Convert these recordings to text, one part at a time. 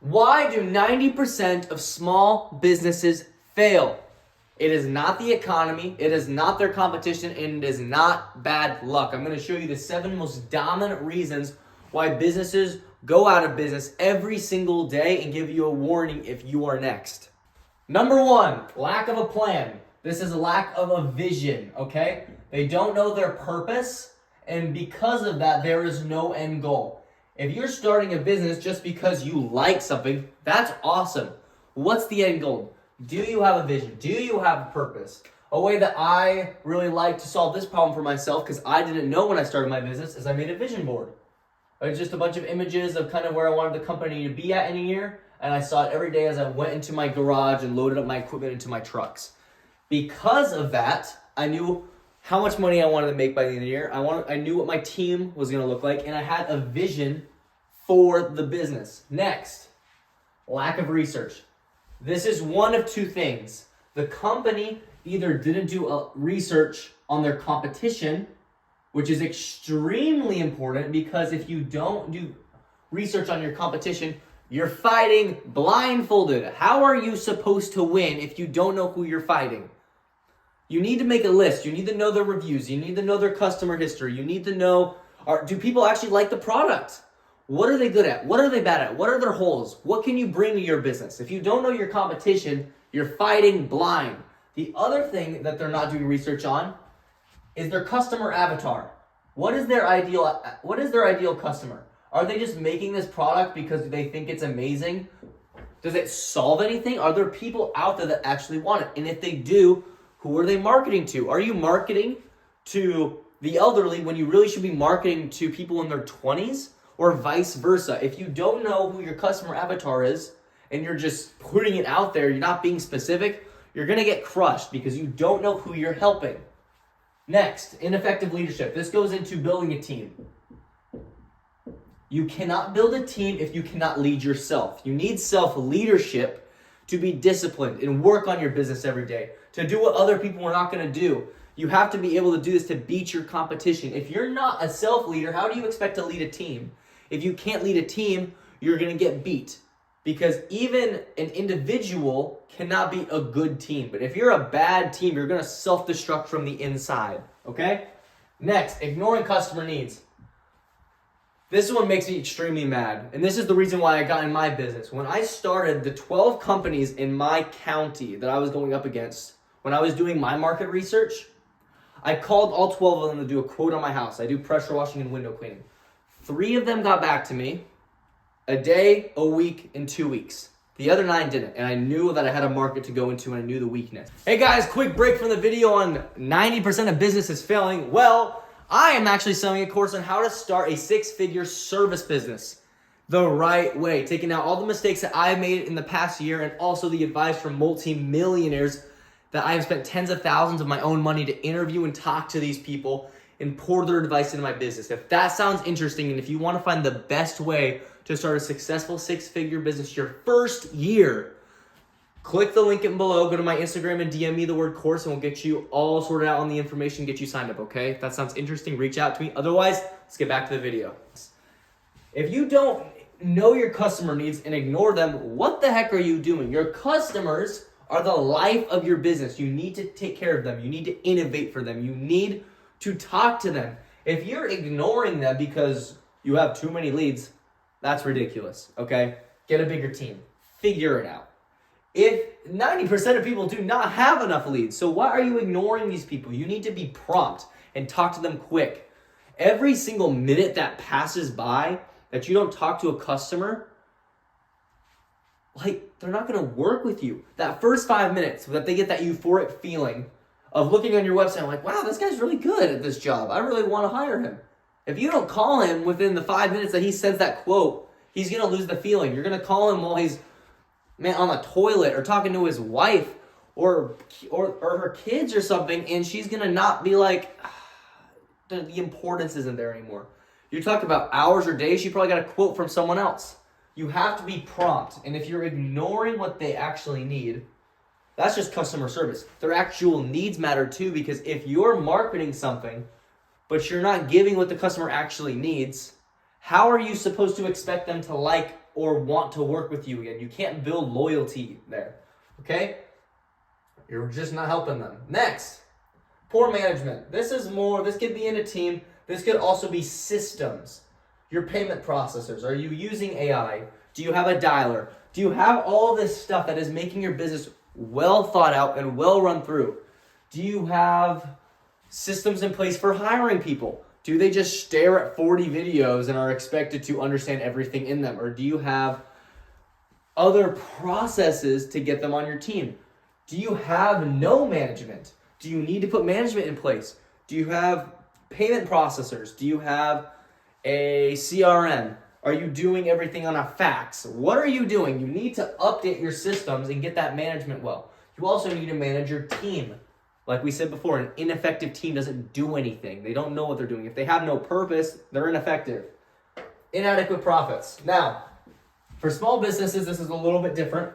Why do 90% of small businesses fail? It is not the economy, it is not their competition, and it is not bad luck. I'm going to show you the 7 most dominant reasons why businesses go out of business every single day and give you a warning if you are next. Number 1, lack of a plan. This is a lack of a vision, okay? They don't know their purpose, and because of that, there is no end goal. If you're starting a business just because you like something, that's awesome. What's the end goal? Do you have a vision? Do you have a purpose? A way that I really like to solve this problem for myself, because I didn't know when I started my business, is I made a vision board. It's just a bunch of images of kind of where I wanted the company to be at in a year, and I saw it every day as I went into my garage and loaded up my equipment into my trucks. Because of that, I knew how much money I wanted to make by the end of the year. I knew what my team was going to look like, and I had a vision for the business. Next, lack of research. This is one of 2 things. The company either didn't do a research on their competition, which is extremely important, because if you don't do research on your competition, you're fighting blindfolded. How are you supposed to win if you don't know who you're fighting? You need to make a list. You need to know their reviews. You need to know their customer history. You need to know, do people actually like the product? What are they good at? What are they bad at? What are their holes? What can you bring to your business? If you don't know your competition, you're fighting blind. The other thing that they're not doing research on is their customer avatar. What is their ideal customer? Are they just making this product because they think it's amazing? Does it solve anything? Are there people out there that actually want it? And if they do, who are they marketing to? Are you marketing to the elderly when you really should be marketing to people in their 20s? Or vice versa? If you don't know who your customer avatar is and you're just putting it out there, you're not being specific, you're going to get crushed because you don't know who you're helping. Next, ineffective leadership. This goes into building a team. You cannot build a team if you cannot lead yourself. You need self-leadership to be disciplined and work on your business every day, to do what other people are not going to do. You have to be able to do this to beat your competition. If you're not a self-leader, how do you expect to lead a team? If you can't lead a team, you're going to get beat. Because even an individual cannot be a good team. But if you're a bad team, you're going to self-destruct from the inside. Okay? Next, ignoring customer needs. This one makes me extremely mad. And this is the reason why I got in my business. When I started, the 12 companies in my county that I was going up against, when I was doing my market research, I called all 12 of them to do a quote on my house. I do pressure washing and window cleaning. 3 of them got back to me a day, a week, and 2 weeks. The other 9 didn't, and I knew that I had a market to go into, and I knew the weakness. Hey guys, quick break from the video on 90% of businesses failing. Well, I am actually selling a course on how to start a 6-figure service business the right way, taking out all the mistakes that I've made in the past year and also the advice from multi-millionaires that I have spent tens of thousands of my own money to interview and talk to these people and pour their advice into my business. If that sounds interesting, and if you want to find the best way to start a successful 6-figure business your first year, click the link in below, go to my Instagram and DM me the word course, and we'll get you all sorted out on the information, get you signed up, okay? If that sounds interesting, reach out to me. Otherwise, let's get back to the video. If you don't know your customer needs and ignore them, what the heck are you doing? Your customers are the life of your business. You need to take care of them. You need to innovate for them. You need to talk to them. If you're ignoring them because you have too many leads, that's ridiculous, okay? Get a bigger team. Figure it out. If 90% of people do not have enough leads, so why are you ignoring these people? You need to be prompt and talk to them quick. Every single minute that passes by that you don't talk to a customer, they're not going to work with you. That first 5 minutes that they get that euphoric feeling of looking on your website, like, wow, this guy's really good at this job. I really want to hire him. If you don't call him within the 5 minutes that he sends that quote, he's going to lose the feeling. You're going to call him while he's on the toilet or talking to his wife or her kids or something, and she's going to not be like, the importance isn't there anymore. You talk about hours or days, she probably got a quote from someone else. You have to be prompt, and if you're ignoring what they actually need, that's just customer service. Their actual needs matter too, because if you're marketing something, but you're not giving what the customer actually needs, how are you supposed to expect them to like or want to work with you again. You can't build loyalty there, okay? You're just not helping them. Next, poor management. This could be in a team. This could also be systems. Your payment processors. Are you using AI? Do you have a dialer? Do you have all this stuff that is making your business well thought out and well run through? Do you have systems in place for hiring people? Do they just stare at 40 videos and are expected to understand everything in them? Or do you have other processes to get them on your team? Do you have no management? Do you need to put management in place? Do you have payment processors? Do you have a CRM? Are you doing everything on a fax? What are you doing? You need to update your systems and get that management well. You also need to manage your team. Like we said before, an ineffective team doesn't do anything. They don't know what they're doing. If they have no purpose, they're ineffective. Inadequate profits. Now, for small businesses, this is a little bit different,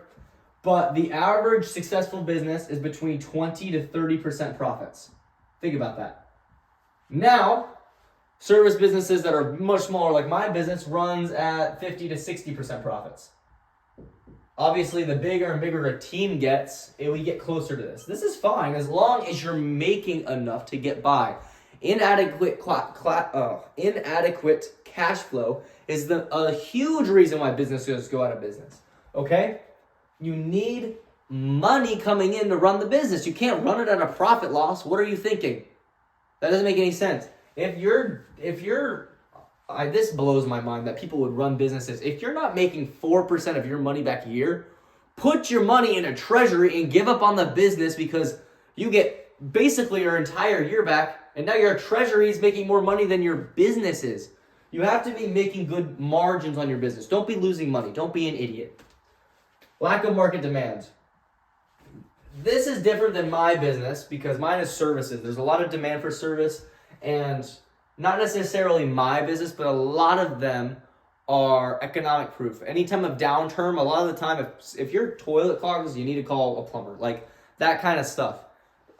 but the average successful business is between 20 to 30% profits. Think about that. Now, service businesses that are much smaller, like my business, runs at 50 to 60% profits. Obviously, the bigger and bigger a team gets, we get closer to this. This is fine as long as you're making enough to get by. Inadequate cash flow is a huge reason why businesses go out of business. Okay? You need money coming in to run the business. You can't run it at a profit loss. What are you thinking? That doesn't make any sense. This blows my mind that people would run businesses. If you're not making 4% of your money back a year, put your money in a treasury and give up on the business because you get basically your entire year back, and now your treasury is making more money than your business is. You have to be making good margins on your business. Don't be losing money. Don't be an idiot. Lack of market demand. This is different than my business because mine is services. There's a lot of demand for service, and not necessarily my business, but a lot of them are economic proof. Any time of downturn, a lot of the time, if your toilet clogs, you need to call a plumber. Like that kind of stuff.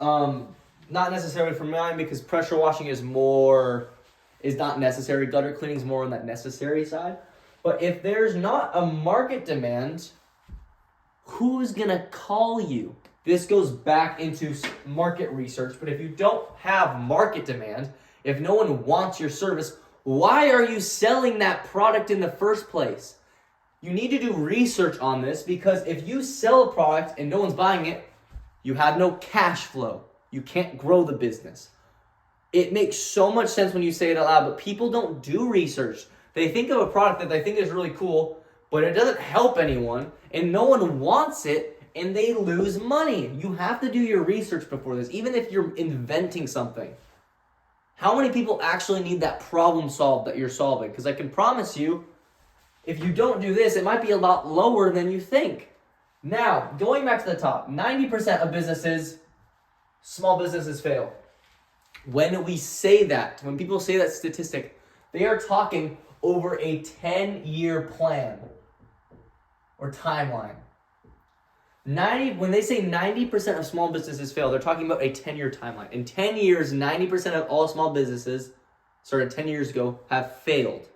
Not necessarily for mine because pressure washing is not necessary. Gutter cleaning is more on that necessary side. But if there's not a market demand, who's gonna call you? This goes back into market research. But if you don't have market demand, if no one wants your service, why are you selling that product in the first place? You need to do research on this because if you sell a product and no one's buying it, you have no cash flow. You can't grow the business. It makes so much sense when you say it out loud, but people don't do research. They think of a product that they think is really cool, but it doesn't help anyone, and no one wants it, and they lose money. You have to do your research before this, even if you're inventing something. How many people actually need that problem solved that you're solving? Because I can promise you, if you don't do this, it might be a lot lower than you think. Now, going back to the top, 90% of small businesses fail. When we say that, when people say that statistic, they are talking over a 10-year plan or timeline. When they say 90% of small businesses fail, they're talking about a 10-year timeline. In 10 years, 90% of all small businesses, started 10 years ago, have failed.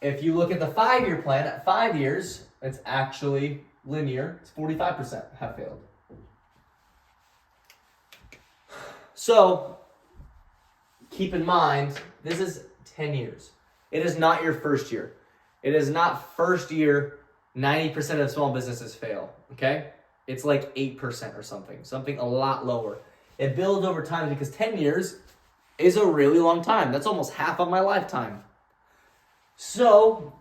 If you look at the 5-year plan, at 5 years, it's actually linear. It's 45% have failed. So, keep in mind, this is 10 years. It is not your first year. It is not first year, 90% of small businesses fail, okay? It's like 8% or something a lot lower. It builds over time because 10 years is a really long time. That's almost half of my lifetime. So,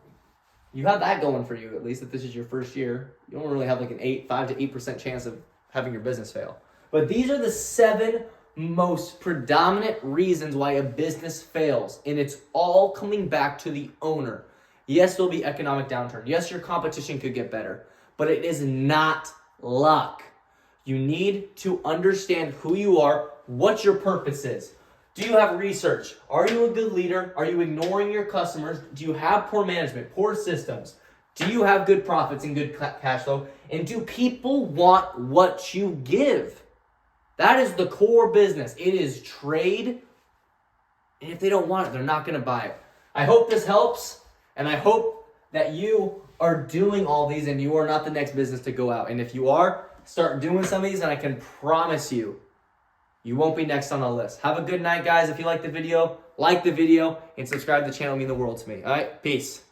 you have that going for you, at least if this is your first year. You don't really have like an 5 to 8% chance of having your business fail. But these are the 7 most predominant reasons why a business fails, and it's all coming back to the owner. Yes, there'll be economic downturn. Yes, your competition could get better, but it is not luck. You need to understand who you are, what your purpose is. Do you have research? Are you a good leader? Are you ignoring your customers? Do you have poor management, poor systems? Do you have good profits and good cash flow? And do people want what you give? That is the core business. It is trade. And if they don't want it, they're not going to buy it. I hope this helps. And I hope that you are doing all these and you are not the next business to go out. And if you are, start doing some of these and I can promise you, you won't be next on the list. Have a good night, guys. If you like the video and subscribe to the channel. It means the world to me. All right, peace.